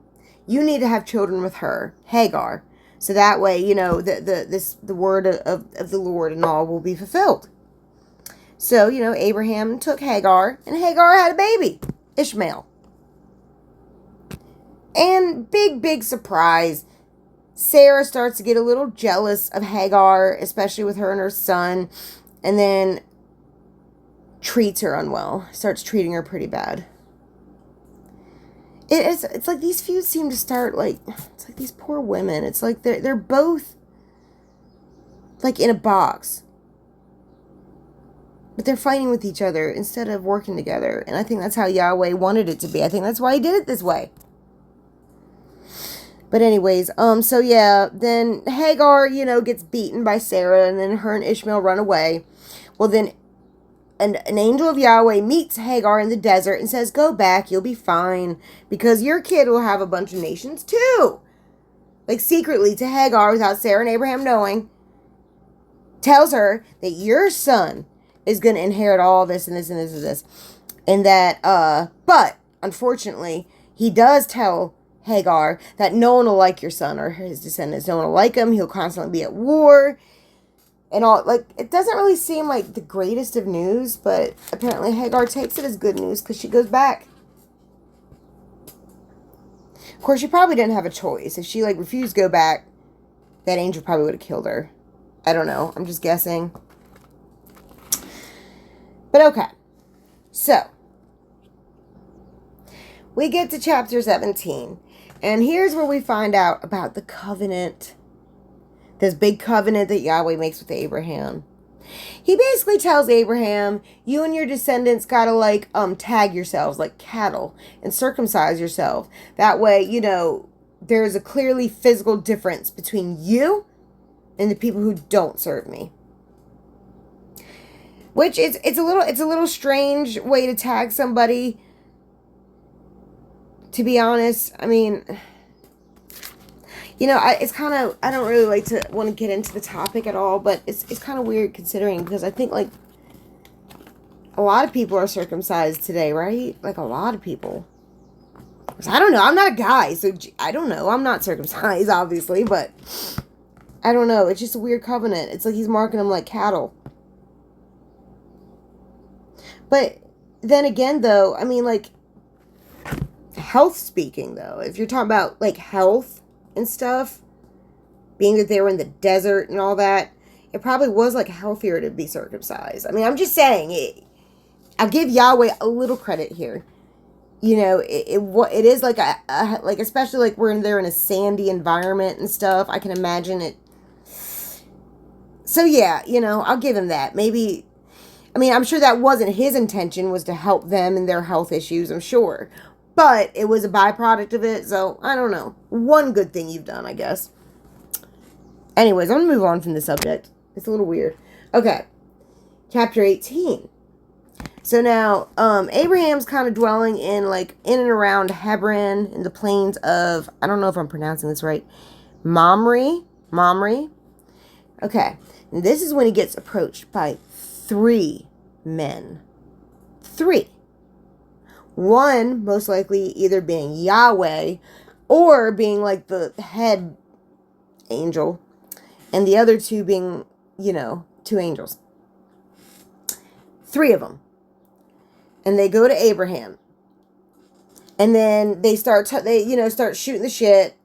You need to have children with her, Hagar. So that way, the word of the Lord and all will be fulfilled. So, Abraham took Hagar, and Hagar had a baby, Ishmael. And big surprise, Sarah starts to get a little jealous of Hagar, especially with her and her son, and then treats her unwell, starts treating her pretty bad. It's like these feuds seem to start it's like these poor women. It's like they're both like in a box, but they're fighting with each other instead of working together. And I think that's how Yahweh wanted it to be. I think that's why he did it this way. But anyways, so yeah, then Hagar, gets beaten by Sarah, and then her and Ishmael run away. Well, then an angel of Yahweh meets Hagar in the desert and says, go back, you'll be fine, because your kid will have a bunch of nations too. Like secretly to Hagar, without Sarah and Abraham knowing, tells her that your son is going to inherit all this and this and this and this. And that, but unfortunately, he does tell Hagar that no one will like your son or his descendants. No one will like him. He'll constantly be at war. And all, it doesn't really seem like the greatest of news, but apparently Hagar takes it as good news because she goes back. Of course, she probably didn't have a choice. If she, refused to go back, that angel probably would have killed her. I don't know. I'm just guessing. But okay. So, we get to chapter 17. And here's where we find out about the covenant. This big covenant that Yahweh makes with Abraham. He basically tells Abraham, you and your descendants gotta tag yourselves like cattle and circumcise yourself. That way, there's a clearly physical difference between you and the people who don't serve me. Which it's a little strange way to tag somebody. To be honest, I mean, it's kind of, I don't really want to get into the topic at all, but it's kind of weird considering, because I think, a lot of people are circumcised today, right? A lot of people. I don't know. I'm not a guy, so I don't know. I'm not circumcised, obviously, but I don't know. It's just a weird covenant. It's like he's marking them like cattle. But then again, though, I mean, health speaking, though, if you're talking about, health and stuff, being that they were in the desert and all that, it probably was healthier to be circumcised. I mean, I'm just saying, I'll give Yahweh a little credit here. It is especially they're in a sandy environment and stuff. I can imagine it. So yeah, I'll give him that. Maybe, I mean, I'm sure that wasn't his intention, was to help them and their health issues, I'm sure. But it was a byproduct of it, so I don't know. One good thing you've done, I guess. Anyways, I'm going to move on from the subject. It's a little weird. Okay. Chapter 18. So now, Abraham's kind of dwelling in and around Hebron, in the plains of, I don't know if I'm pronouncing this right, Mamre. Okay. And this is when he gets approached by 3 men. 3. One, most likely either being Yahweh or being the head angel. And the other 2 being, 2 angels. 3 of them. And they go to Abraham. And then they start shooting the shit.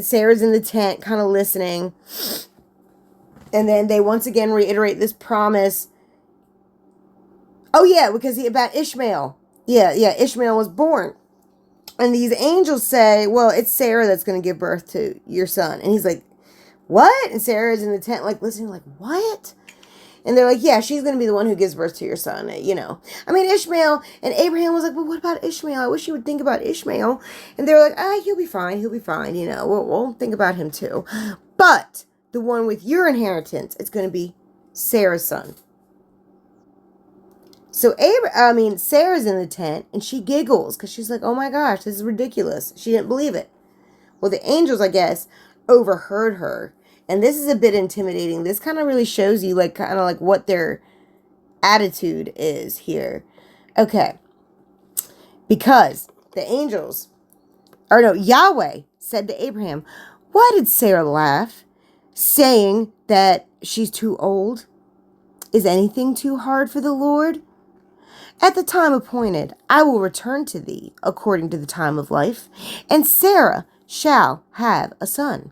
Sarah's in the tent kind of listening. And then they once again reiterate this promise. Oh yeah, because about Ishmael. Yeah, Ishmael was born. And these angels say, well, it's Sarah that's going to give birth to your son. And he's like, what? And Sarah's in the tent, listening, what? And they're like, yeah, she's going to be the one who gives birth to your son, I mean, Ishmael, and Abraham was like, well, what about Ishmael? I wish you would think about Ishmael. And they're like, he'll be fine, we'll think about him too. But the one with your inheritance, it's going to be Sarah's son. So Sarah's in the tent, and she giggles, because she's like, oh my gosh, this is ridiculous. She didn't believe it. Well, the angels, I guess, overheard her. And this is a bit intimidating. This kind of really shows you, what their attitude is here. Okay. Because Yahweh said to Abraham, why did Sarah laugh, saying that she's too old? Is anything too hard for the Lord? At the time appointed, I will return to thee according to the time of life, and Sarah shall have a son.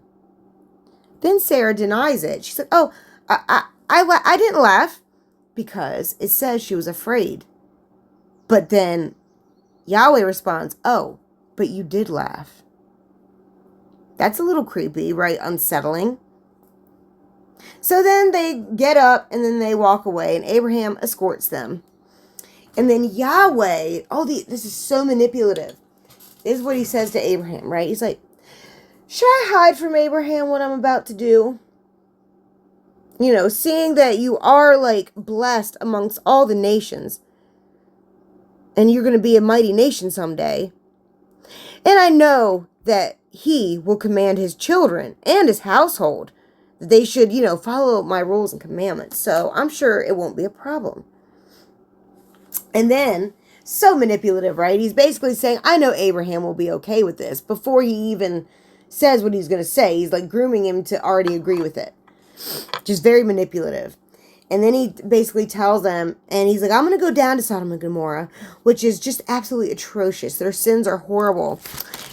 Then Sarah denies it. She said, oh, I didn't laugh, because it says she was afraid. But then Yahweh responds, oh, but you did laugh. That's a little creepy, right? Unsettling. So then they get up and then they walk away, and Abraham escorts them. And then Yahweh, this is so manipulative. This is what he says to Abraham, right? He's like, should I hide from Abraham what I'm about to do? You know, seeing that you are like blessed amongst all the nations, and you're going to be a mighty nation someday. And I know that he will command his children and his household that they should, follow my rules and commandments. So I'm sure it won't be a problem. And then, so manipulative, right? He's basically saying, I know Abraham will be okay with this. Before he even says what he's going to say, he's like grooming him to already agree with it. Just very manipulative. And then he basically tells them, and he's like, I'm going to go down to Sodom and Gomorrah, which is just absolutely atrocious. Their sins are horrible.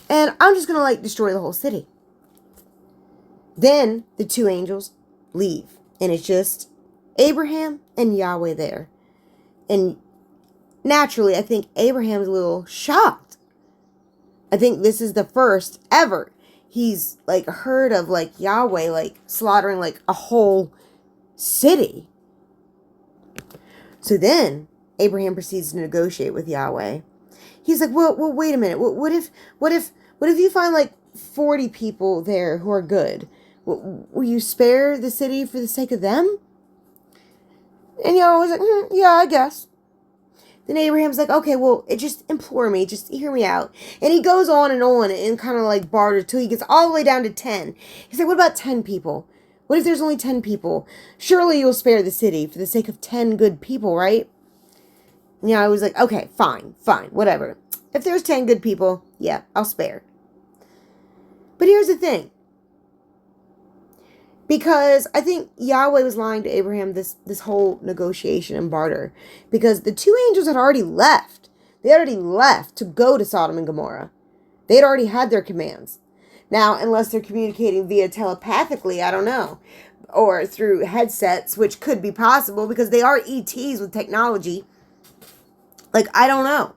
And I'm just going to destroy the whole city. Then the two angels leave. And it's just Abraham and Yahweh there. And naturally, I think Abraham's a little shocked. I think this is the first ever he's heard of Yahweh slaughtering a whole city. So then Abraham proceeds to negotiate with Yahweh. He's like, well, wait a minute. What if you find 40 people there who are good? Will you spare the city for the sake of them? And Yahweh's like, yeah, I guess. Then Abraham's like, okay, well, just implore me. Just hear me out. And he goes on and kind of barters till he gets all the way down to 10. He's like, what about 10 people? What if there's only 10 people? Surely you'll spare the city for the sake of 10 good people, right? And I was like, okay, fine, whatever. If there's 10 good people, yeah, I'll spare. But here's the thing. Because I think Yahweh was lying to Abraham this whole negotiation and barter. Because the two angels had already left. They had already left to go to Sodom and Gomorrah. They had already had their commands. Now, unless they're communicating via telepathically, I don't know. Or through headsets, which could be possible because they are ETs with technology. I don't know.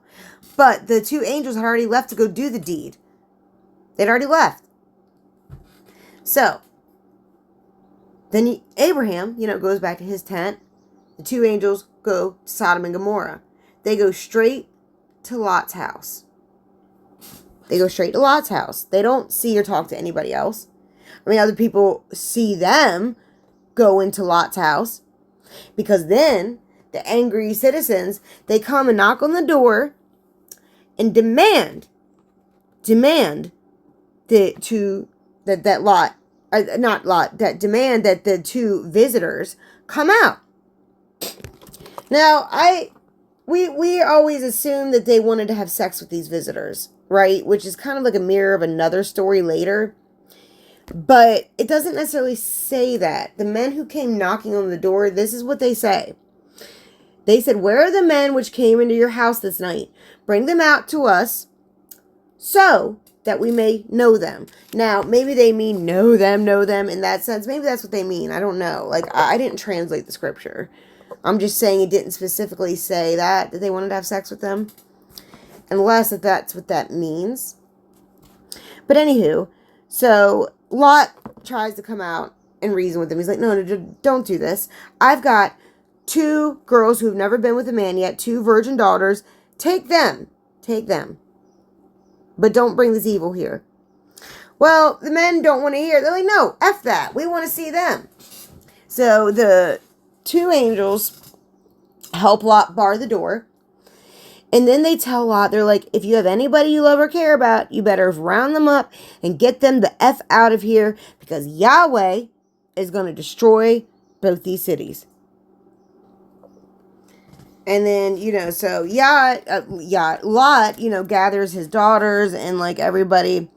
But the two angels had already left to go do the deed. They'd already left. So, then Abraham, goes back to his tent. The two angels go to Sodom and Gomorrah. They go straight to Lot's house. They go straight to Lot's house. They don't see or talk to anybody else. I mean, other people see them go into Lot's house. Because then, the angry citizens, they come and knock on the door and demand that the two visitors come out. Now, we always assume that they wanted to have sex with these visitors, right? Which is kind of like a mirror of another story later. But it doesn't necessarily say that. The men who came knocking on the door, this is what they say. They said, where are the men which came into your house this night? Bring them out to us so that we may know them. Now, maybe they mean know them in that sense. Maybe that's what they mean. I don't know. I didn't translate the scripture. I'm just saying it didn't specifically say that they wanted to have sex with them. Unless that's what that means. But anywho, so Lot tries to come out and reason with them. He's like, no, don't do this. I've got 2 girls who have never been with a man yet, 2 virgin daughters. Take them. But don't bring this evil here. Well, the men don't want to hear. They're like, no, F that. We want to see them. So the 2 angels help Lot bar the door. And then they tell Lot, they're like, if you have anybody you love or care about, you better round them up and get them the F out of here, because Yahweh is going to destroy both these cities. And then, so Lot, gathers his daughters and everybody.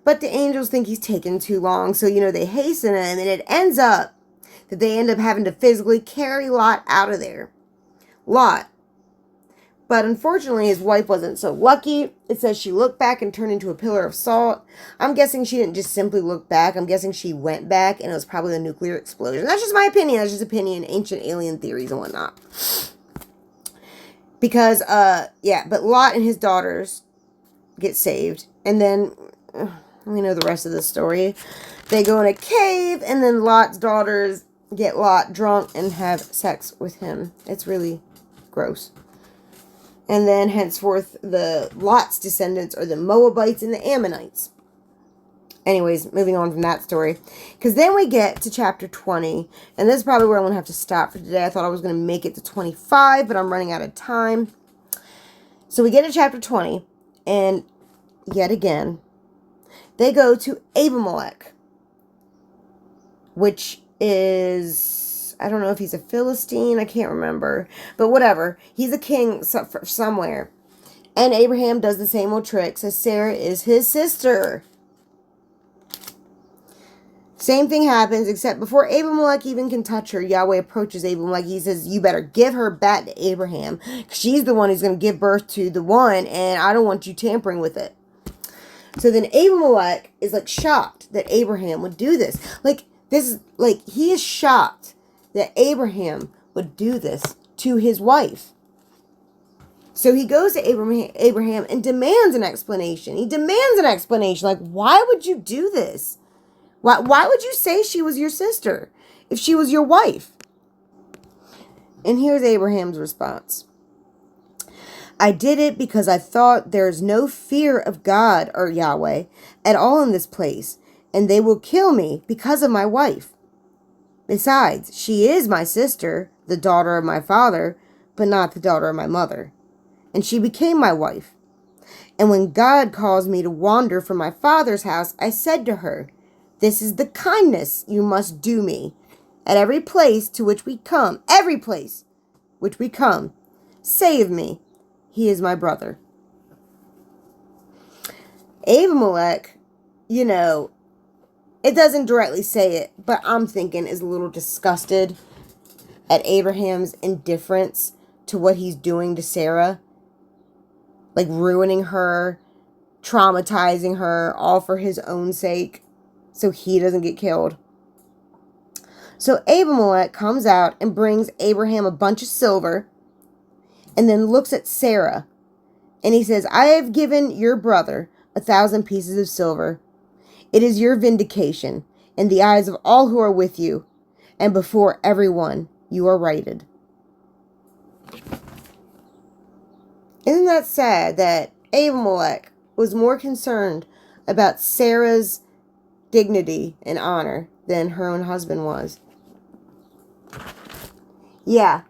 But the angels think he's taking too long. So, they hasten him, and it ends up that they end up having to physically carry Lot out of there. Lot. But unfortunately, his wife wasn't so lucky. It says she looked back and turned into a pillar of salt. I'm guessing she didn't just simply look back. I'm guessing she went back, and it was probably a nuclear explosion. That's just my opinion. That's just opinion, ancient alien theories and whatnot. Because, but Lot and his daughters get saved. And then, we know the rest of the story. They go in a cave, and then Lot's daughters get Lot drunk and have sex with him. It's really gross. And then, henceforth, the Lot's descendants are the Moabites and the Ammonites. Anyways, moving on from that story. Because then we get to chapter 20. And this is probably where I'm going to have to stop for today. I thought I was going to make it to 25, but I'm running out of time. So we get to chapter 20. And yet again, they go to Abimelech. Which is, I don't know if he's a Philistine. I can't remember. But whatever. He's a king somewhere. And Abraham does the same old tricks as Sarah is his sister. Same thing happens, except before Abimelech even can touch her, Yahweh approaches Abimelech. He says, you better give her back to Abraham. She's the one who's going to give birth to the one, and I don't want you tampering with it. So then Abimelech is like shocked that Abraham would do this. He is shocked that Abraham would do this to his wife. So he goes to Abraham and demands an explanation. He demands an explanation. Like, why would you do this? Why would you say she was your sister if she was your wife? And here's Abraham's response. I did it because I thought there's no fear of God or Yahweh at all in this place, and they will kill me because of my wife. Besides, she is my sister, the daughter of my father, but not the daughter of my mother. And she became my wife. And when God caused me to wander from my father's house, I said to her, this is the kindness you must do me. At every place to which we come, say of me, he is my brother. Abimelech, it doesn't directly say it, but I'm thinking is a little disgusted at Abraham's indifference to what he's doing to Sarah. Like ruining her, traumatizing her, all for his own sake. So he doesn't get killed. So Abimelech comes out and brings Abraham a bunch of silver and then looks at Sarah. And he says, I have given your brother 1,000 pieces of silver. It is your vindication in the eyes of all who are with you, and before everyone you are righted. Isn't that sad that Abimelech was more concerned about Sarah's dignity and honor than her own husband was? Yeah.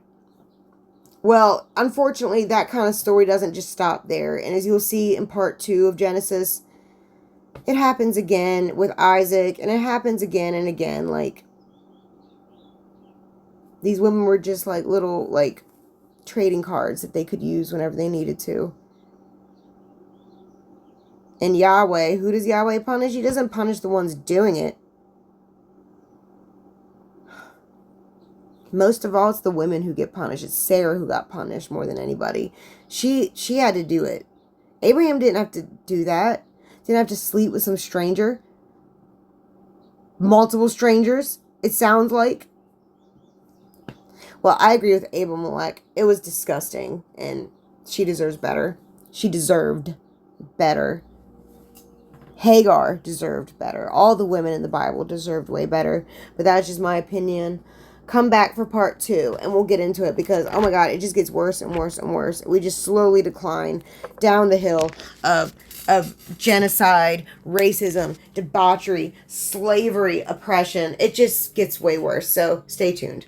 Well, unfortunately, that kind of story doesn't just stop there. And as you'll see in part 2 of Genesis, it happens again with Isaac, and it happens again and again. Like, these women were just like little, trading cards that they could use whenever they needed to. And Yahweh, who does Yahweh punish? He doesn't punish the ones doing it. Most of all, it's the women who get punished. It's Sarah who got punished more than anybody. She had to do it. Abraham didn't have to do that. Didn't have to sleep with some stranger. Multiple strangers, it sounds like. Well, I agree with Abimelech. It was disgusting, and she deserves better. She deserved better. Hagar deserved better. All the women in the Bible deserved way better. But that's just my opinion. Come back for part 2 and we'll get into it because, oh my God, it just gets worse and worse and worse. We just slowly decline down the hill of genocide, racism, debauchery, slavery, oppression. It just gets way worse. So stay tuned.